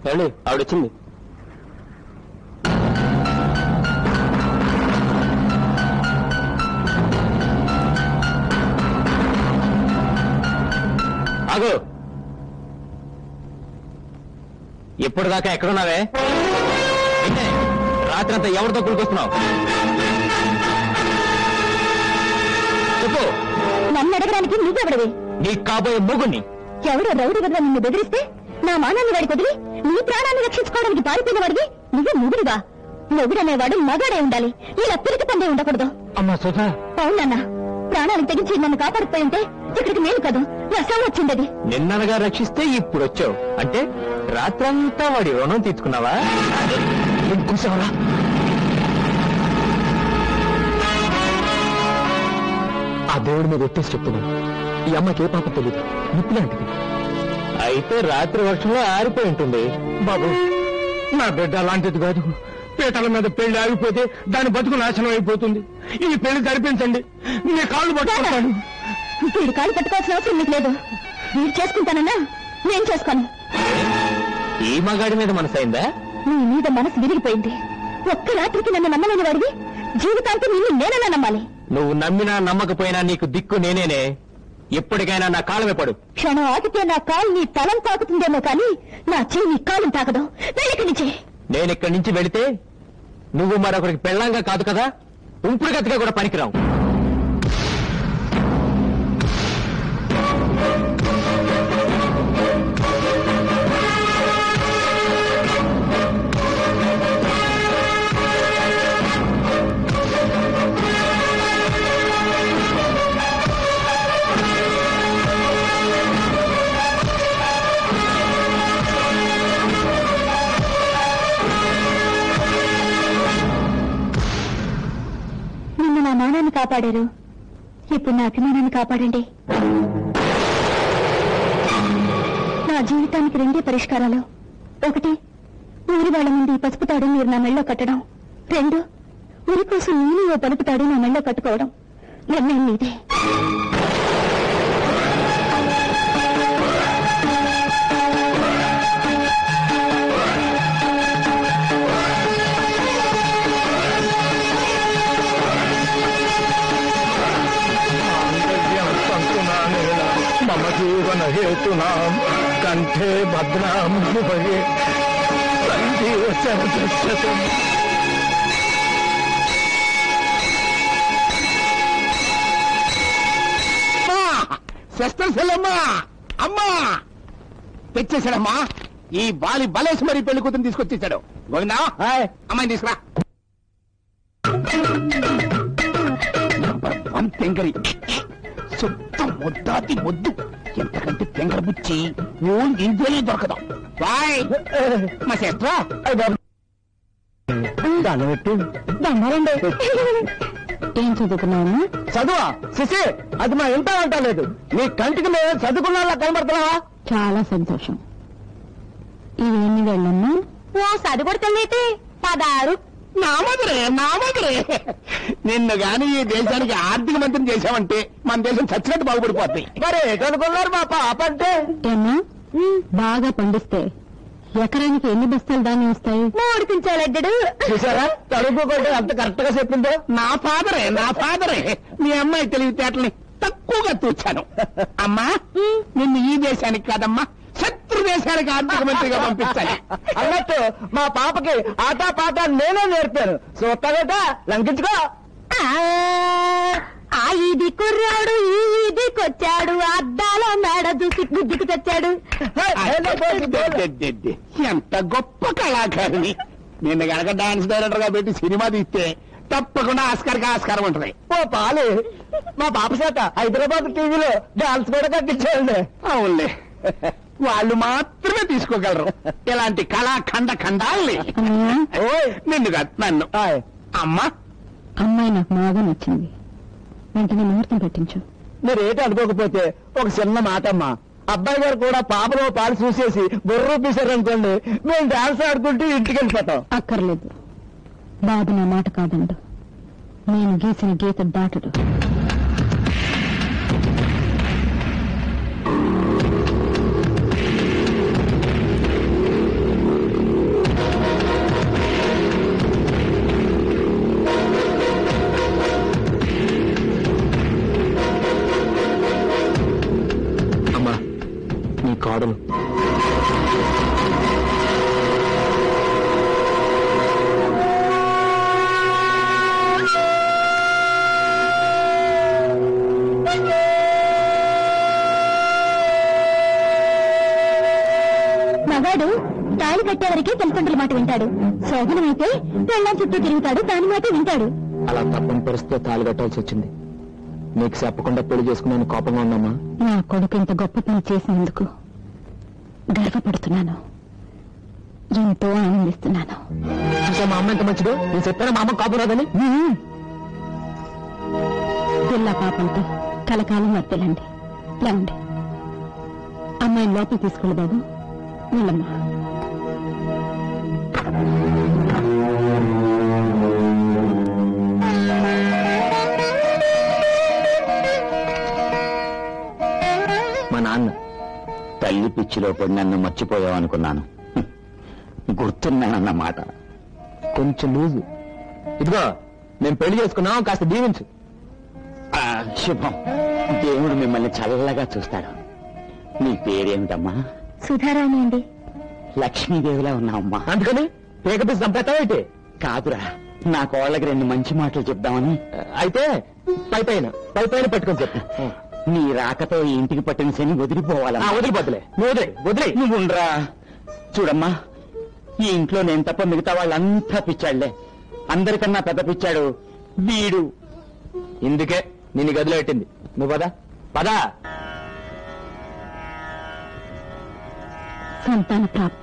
వెళ్ళి ఆవిడొచ్చింది. ఆగు, ఎప్పుడు దాకా ఎక్కడున్నావే? రాత్రి అంతా ఎవరితో కూడుకొస్తున్నావు? చెప్పు. నన్ను అడగడానికి నువ్వెవడవి? నీకు కాబోయే మొగుణ్ణి. ఎవరో రౌడీ వద్ద నిన్ను బెదిరిస్తే నా మానాన్ని వాడికి వదిలి నీ ప్రాణాన్ని రక్షించుకోవడానికి పారిపోయిన వాడివి నువ్వు మొగుడివా? మొగుడనేవాడు మగాడే ఉండాలి, ఇలా పిరికి పందే ఉండకూడదు. అమ్మా సుధా. అవునన్నా, ప్రాణానికి తెగించి నన్ను కాపాడకపోయి ఉంటే ఇక్కడికి మేలు కాదు, నా శవం వచ్చిండేది. నిన్ననగా రక్షిస్తే ఇప్పుడు వచ్చావు అంటే రాత్రంతా వాడి రుణం తీర్చుకున్నావా? కూర్చోవరా. ఆ దేవుడి మీద ఒట్టేసి చెప్తున్నాను, ఈ అమ్మకి ఏ పాపం తెలియదు, నిప్పులాంటిది. అయితే రాత్రి వర్షంలో ఆరిపోయి ఉంటుంది. బాబు, నా బిడ్డ అలాంటిది కాదు. పీటల మీద పెళ్లి ఆగిపోతే దాని బతుకు నాశనం అయిపోతుంది. ఈ పెళ్లి జరిపించండి, నీ కాళ్ళు పట్టుకుంటాను. వీడి కాళ్ళు పట్టుకోవాల్సిన అవసరం మీకు లేదు. వీడు చేసుకుంటానన్నా నేను చేసుకోను. ఈ మగాడి మీద మనసు అయిందా? నీ మీద మనసు విరిగిపోయింది. ఒక్క రాత్రికి నన్ను నమ్మలేని వాడివి జీవితాంతం నిన్ను నేనన్నా నమ్మాలి. నువ్వు నమ్మినా నమ్మకపోయినా నీకు దిక్కు నేనేనే. ఎప్పటికైనా నా కాళ్ళమే పడు. క్షణం ఆగితే నా కాలు నీ తలం తాకుతుందేమో కానీ నా చెయ్యి నీ కాలం తాకదు. వెళ్ళిక్కడి నుంచి. నేనిక్కడి నుంచి వెళితే నువ్వు మరొకరికి పెళ్ళంగా కాదు కదా, ఉంపుడు గతిగా కూడా పనికిరావు. నా మానాన్ని కాపాడారు, ఇప్పుడు నా అభిమానాన్ని కాపాడండి. నా జీవితానికి రెండే పరిష్కారాలు. ఒకటి, ఊరి వాళ్ళ ముందు ఈ పసుపు తాడు మీరు నా మెళ్ళో కట్టడం. రెండు, ఊరి కోసం నేను ఓ పలుపు తాడు నా మెళ్ళో కట్టుకోవడం. నిర్ణయం మీదే. మమ జీవన హేతునాం కంఠే భద్రాం భగే సంజీవ శరదశతం. సిస్టర్ సెల్లమ్మా, అమ్మా తెచ్చేశాడమ్మా. ఈ బాలి బలేసి మరీ పెళ్లి కూతురు తీసుకొచ్చేసాడు. గోవిందా, అమ్మాయిని తీసుకురా. నంబర్ 1 తెంగరి, సొంత ముద్దాతి ముద్దు. ఎంతకంటే తెంగర బుచ్చి ఓన్ ఇండియాలో దొరకదాం. బాయ్ మా సిస్టర్. ఏం చదువుకున్నావమ్మా? చదువా శశి? అది మా ఇంట అంటలేదు. నీ కంటికి మేము చదువుకున్నా కనబడుతున్నావా? చాలా సంతోషం. ఇవి ఎన్ని వేళ్ళమ్మా? ఓ చదువుకొడుతుంది 16. నామదురే నిన్ను గాని ఈ దేశానికి ఆర్థిక మంత్రిని చేశామంటే మన దేశం చచ్చినట్టు బాగుపడిపోతాయి. మరి ఎటనుకున్నారు మా పాప అంటే? ఏమ్మా, బాగా పండిస్తే ఎకరానికి ఎన్ని బస్తాలు ధాన్యం వస్తాయి? 3 పించాలడ్డాడు. చూసారా తడుపుకుంటే అంత కరెక్ట్ గా చెప్పిందో. నా ఫాదరే మీ అమ్మాయి తెలివితేటల్ని తక్కువగా తూచాను. అమ్మా, నిన్ను ఈ దేశానికి కాదమ్మా శత్రు దేశానికి ఆర్థిక మంత్రిగా పంపిస్తాను. అన్నట్టు మా పాపకి ఆటా పాట నేనే నేర్పాను. చూస్తాగట లంకించుకో. ఆ ఇది కుర్రాడు ఈ ఇదికొచ్చాడు, అద్దాలో మేడ దూసి గుద్దుకు తెచ్చాడు. ఎంత గొప్ప కళాకారిణి. నిన్న గనక డాన్స్ డైరెక్టర్ గా పెట్టి సినిమా తీస్తే తప్పకుండా ఆస్కార్కి ఆస్కారం ఉంటుంది. ఓ పాలు, మా పాప చేత హైదరాబాద్ టీవీలో డాన్స్ కూడా కట్టించాడు. అవునులే, వాళ్ళు మాత్రమే తీసుకోగలరు ఇలాంటి కళాఖండాల్ని. నిన్ను కాదు నన్ను. అమ్మా, అమ్మాయి నాకు బాగా నచ్చింది. వెంటనే ముహూర్తం పెట్టించు. మీరేటి అనుకోకపోతే ఒక చిన్న మాట అమ్మా. అబ్బాయి గారు కూడా పాపలో పాలు చూసేసి బొర్రూపేశారనుకోండి, మేము డాన్స్ ఆడుకుంటూ ఇంటికి వెళ్ళిపోతాం. అక్కర్లేదు, బాబు నా మాట కాదండు. నేను గీసిన గీత దాటడు. కోడలు. మగాడు తాళి కట్టేవరకే తల్లిదండ్రుల మాట వింటాడు. శోభనమైతే పెళ్ళాం చుట్టూ తిరుగుతాడు, దాని మాట వింటాడు. అలా తప్పని పరిస్థితితో తాళి కట్టాల్సి వచ్చింది. నీకు చెప్పకుండా పెళ్లి చేసుకున్నాను కోపంగా ఉన్నామా? నా కొడుకు ఇంత గొప్ప పని చేసినందుకు గర్వపడుతున్నాను, ఎంతో ఆనందిస్తున్నాను. చూసా మా అమ్మ ఎంత మంచిదో. నేను చెప్పాను మా అమ్మ కోపం రాదని. పిల్ల పాపంతో కలకాలం వర్తలండి. లేవండి, అమ్మాయిని లోపలికి తీసుకెళ్ళి బాబు. వెళ్ళమ్మా. మా నాన్న తల్లి పిచ్చిలో పడి నన్ను మర్చిపోయావనుకున్నాను. గుర్తున్నానన్నమాట. కొంచెం లూజు. ఇదిగో నేను పెళ్లి చేసుకున్నాం, కాస్త దీవించు. శుభం. దేవుడు మిమ్మల్ని చల్లగా చూస్తాడు. నీ పేరేమిటమ్మా? సుధారాణి అండి. లక్ష్మీదేవిలా ఉన్నావమ్మా. అందుకని పేకపీసి చంపేస్తావేంటి? కాదురా, నా కోళ్ళకి 2 మంచి మాటలు చెప్దామని. అయితే పై పైన పట్టుకొని చెప్పు. నీ రాకతో ఈ ఇంటికి పట్టిన శని వదిలిపోవాలా? వదిలిపోతులే. నువ్వు వదిలే. నువ్వుండ్రా. చూడమ్మా, ఈ ఇంట్లో నేను తప్ప మిగతా వాళ్ళంతా పిచ్చాళ్లే. అందరికన్నా పెద్ద పిచ్చాడు వీడు. ఇందుకే నిన్ను గదిలో పెట్టింది. నువ్వు పదా పదా. సంతాన ప్రాప్తి,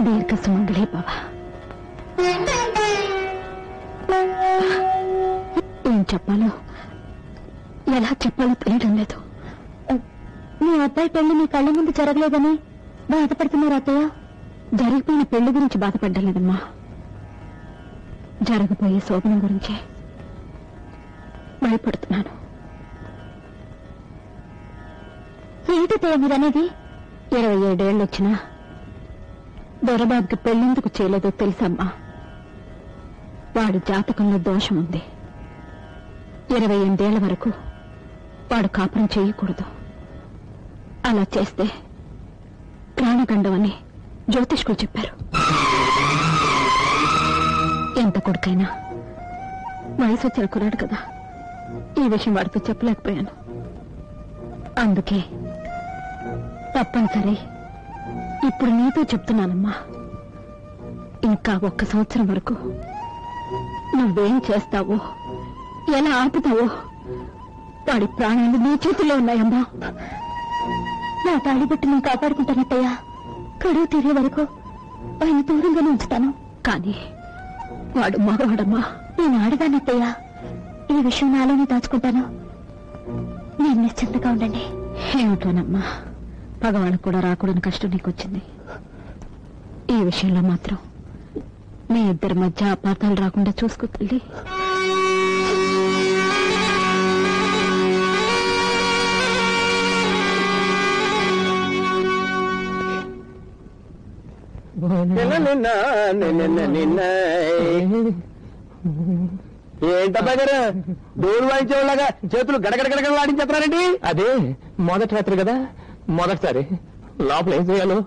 దీర్ఘ సుమంగళీ భవ. ఏం చెప్పాలో ఎలా చెప్పాలో తెలియడం లేదు. మీ అబ్బాయి పెళ్లి మీ కళ్ళ ముందు జరగలేదని బాధపడుతున్నారు అత్తయ్య. జరిగిపోయిన పెళ్లి గురించి బాధపడ్డం లేదమ్మా, జరగబోయే శోభనం గురించే భయపడుతున్నాను. ఏంటత్తయ్య మీరనేది? 27 ఏళ్ళు వచ్చినా దొరబాబుకి పెళ్లెందుకు చేయలేదో తెలుసమ్మా. వాడి జాతకంలో దోషం ఉంది. 28 ఏళ్ల వరకు వాడు కాపురం చేయకూడదు. అలా చేస్తే ప్రాణగండం అని జ్యోతిష్కులు చెప్పారు. ఎంత కొడుకైనా వయసు వచ్చిన కురాడు కదా, ఈ విషయం వాడితో చెప్పలేకపోయాను. అందుకే తప్పనిసరి ఇప్పుడు నీతో చెప్తున్నానమ్మా. ఇంకా 1 సంవత్సరం వరకు నువ్వేం చేస్తావో, ఎలా ఆపుతావో వాడి ప్రాణాలు నీ చేతుల్లో ఉన్నాయమ్మా. నా తాళి బట్టి నేను కాపాడుకుంటానత్తయ్యా. కడువు తీరే వరకు ఆయన దూరంగానే ఉంచుతాను. కానీ వాడు మగవాడమ్మా, నేను ఆడదానత్తయ్యా. ఈ విషయం నాలోనే దాచుకుంటాను. నేను నిశ్చింతగా ఉండండి. ఏమిటోనమ్మా, పగవాళ్ళకు కూడా రాకూడని కష్టం నీకొచ్చింది. ఈ విషయంలో మాత్రం మీ ఇద్దరి మధ్య అపార్థాలు రాకుండా చూసుకో తల్లి. ఏంటబ్బా గారు డోలు వాయించేవాళ్ళగా చేతులు గడగడగడగడ వాడించేస్తున్నారండి? అదే మొదటి రాత్రి కదా, మొదటిసారి లోపల ఏం చేయాలో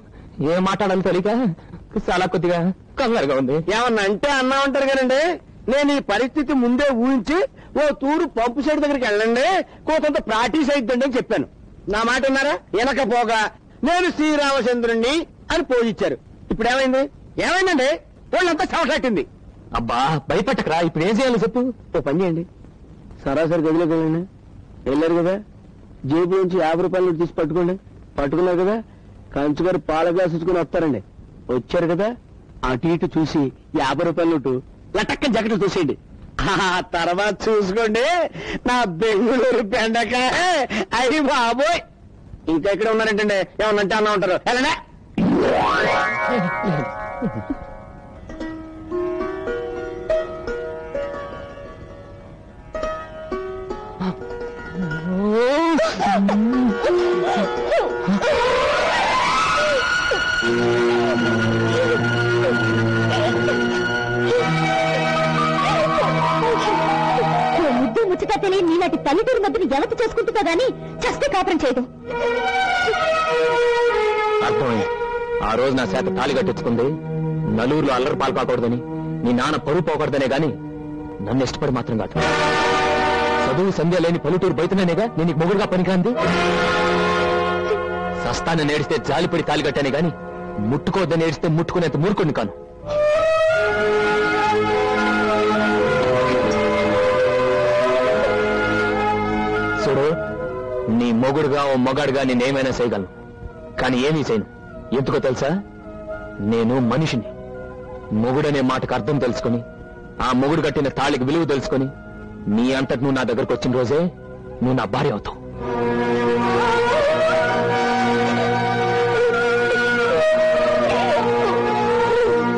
ఏం మాట్లాడాలో తెలియక చాలా కొద్దిగా కంగారుగా ఉంది. ఏమన్నా అంటే అన్నా ఉంటారు కదండి. నేను ఈ పరిస్థితి ముందే ఊహించి ఓ తూరు పంపు సైడ్ దగ్గరికి వెళ్ళండి, కొంత ప్రాక్టీస్ అయిద్దండి అని చెప్పాను. నా మాట ఉన్నారా? వెనకపోగా నేను శ్రీరామచంద్రుణ్ణి అని పోజిచ్చారు. ఇప్పుడు ఏమైంది? ఏమైందండి? వాళ్ళంతా చవటాటింది. అబ్బా భయపెట్టకరా. ఇప్పుడు ఏం చేయాలో చెప్పు. ఓ పని చేయండి, సరాసరి గదిలోకి వెళ్ళండి. వెళ్ళారు కదా, జేబు నుంచి 50 రూపాయలు తీసి పట్టుకోండి. పట్టుకున్నారు కదా, కంచుగారు పాల గ్లాస్ ఇచ్చుకుని వస్తారండి. వచ్చారు కదా, అటు ఇటు చూసి 50 రూపాయల నోటు లటక్క జగట చూసేయండి. ఆ తర్వాత చూసుకోండి నా బెంగళూరు బెండకాయ. అయ్యి బాబోయ్, ఇంకా ఎక్కడ ఉన్నారంటే ఏమన్నంటే అన్నా ఉంటారు. వెళ్ళండి. ముద్దు ముచ్చట తెలియని ఇలాంటి పల్లెటూరు మధ్యన ఎవరు చేసుకుంటుందో గాని చస్తే కాపురం చేయదు. అర్థమైంది. ఆ రోజు నా చేత తాళి కట్టించుకుంది నలుగురిలో అల్లరి పాల్పడకూడదని, నీ నాన్న పరువు పోకూడదనే గాని నన్ను ఇష్టపడి మాత్రం కాదు. చదువు సంధ్య లేని పల్లెటూరు బయటనేగా నేను నీకు మొగుడుగా పనికిరాంది. సస్తాన్ని నేడిస్తే జాలిపడి తాళి కట్టానే గాని ముట్టుకోవద్దని ఏడిస్తే ముట్టుకునేంత మూర్ఖుడిని కాను. చూడు, నీ మొగుడుగా ఓ మొగాడుగా నేనేమైనా చేయగలను, కానీ ఏమీ చేయను. ఎందుకో తెలుసా? నేను మనిషిని. మొగుడనే మాటకు అర్థం తెలుసుకుని, ఆ మొగుడు కట్టిన తాళికి విలువ తెలుసుకుని, నీ అంతకు నువ్వు నా దగ్గరకు వచ్చిన రోజే నువ్వు నా భార్య అవుతావు.